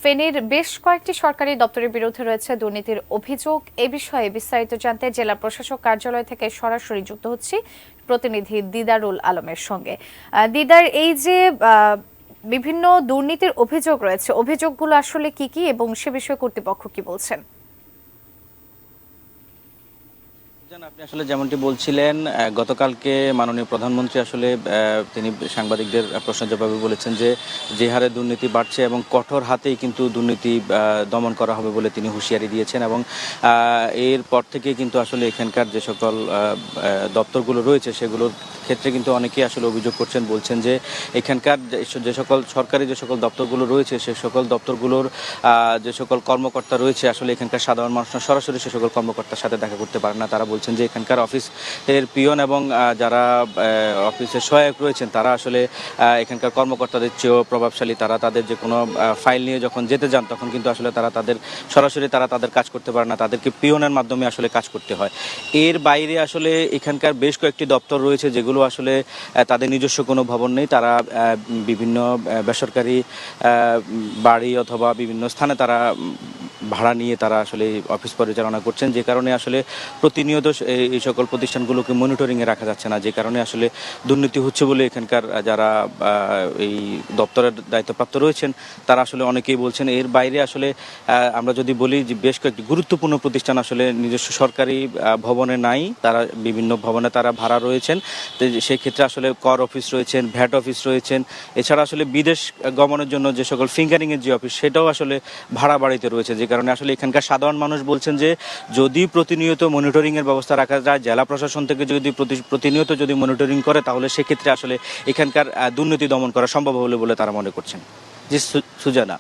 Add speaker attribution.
Speaker 1: ফেনীর বেশ কয়েকটি সরকারি দপ্তরের বিরুদ্ধে রয়েছে দুর্নীতির অভিযোগ। এ বিষয়ে বিস্তারিত জানতে জেলা প্রশাসক কার্যালয় থেকে সরাসরি যুক্ত হচ্ছি প্রতিনিধি দিদারুল আলমের সঙ্গে। দিদার, এই যে বিভিন্ন দুর্নীতির অভিযোগ রয়েছে, অভিযোগগুলো আসলে কি কি এবং সে বিষয়ে কর্তৃপক্ষ কি বলছেন?
Speaker 2: আপনি আসলে যেমনটি বলছিলেন, গতকালকে মাননীয় প্রধানমন্ত্রী আসলে তিনি সাংবাদিকদের প্রশ্নের জবাবে বলেছেন যে হারে দুর্নীতি বাড়ছে এবং কঠোর হাতেই কিন্তু দুর্নীতি দমন করা হবে বলে তিনি হুঁশিয়ারি দিয়েছেন। এবং এরপর থেকে কিন্তু আসলে এখানকার যে সকল দপ্তরগুলো রয়েছে সেগুলোর ক্ষেত্রে কিন্তু অনেকেই আসলে অভিযোগ করছেন, বলছেন যে এখানকার যে সকল সরকারি যে সকল দপ্তরগুলো রয়েছে সে সকল দপ্তরগুলোর যে সকল কর্মকর্তা রয়েছে আসলে এখানকার সাধারণ মানুষরা সরাসরি সে সকল কর্মকর্তার সাথে দেখা করতে পারে না। তারা বলছেন যে এখানকার অফিসের পিয়ন এবং যারা অফিসের সহায়ক রয়েছেন তারা আসলে এখানকার কর্মকর্তাদের চেয়েও প্রভাবশালী। তারা তাদের যে কোনো ফাইল নিয়ে যখন যেতে যান তখন কিন্তু আসলে তারা সরাসরি তাদের কাজ করতে পারে না, তাদেরকে পিয়নের মাধ্যমে আসলে কাজ করতে হয়। এর বাইরে আসলে এখানকার বেশ কয়েকটি দপ্তর রয়েছে যেগুলো আসলে তাদের নিজস্ব কোনো ভবন নেই। তারা বিভিন্ন বেসরকারি বাড়ি অথবা বিভিন্ন স্থানে তারা ভাড়া নিয়ে তারা আসলে অফিস পরিচালনা করছেন, যে কারণে আসলে প্রতিনিয়ত এই সকল প্রতিষ্ঠানগুলোকে মনিটরিংয়ে রাখা যাচ্ছে না, যে কারণে আসলে দুর্নীতি হচ্ছে বলে এখানকার যারা এই দপ্তরের দায়িত্বপ্রাপ্ত রয়েছেন তারা আসলে অনেকেই বলছেন। এর বাইরে আসলে আমরা যদি বলি যে বেশ কয়েকটি গুরুত্বপূর্ণ প্রতিষ্ঠান আসলে নিজস্ব সরকারি ভবনে নাই, তারা বিভিন্ন ভবনে তারা ভাড়া রয়েছেন। তো সেই ক্ষেত্রে আসলে কর অফিস রয়েছেন, ভ্যাট অফিস রয়েছেন, এছাড়া আসলে বিদেশ গমনের জন্য যে সকল ফিঙ্গারিংয়ের যে অফিস সেটাও আসলে ভাড়া বাড়িতে রয়েছে, যে কারণে আসলে এখানকার সাধারণ মানুষ বলছেন যে যদি প্রতিনিয়ত মনিটরিংয়ের ব্যবস্থা রাখা যায়, জেলা প্রশাসন থেকে যদি প্রতিনিয়ত যদি মনিটরিং করে তাহলে সেক্ষেত্রে আসলে এখানকার দুর্নীতি দমন করা সম্ভব হবে বলে তারা মনে করছেন। জি সুজানা।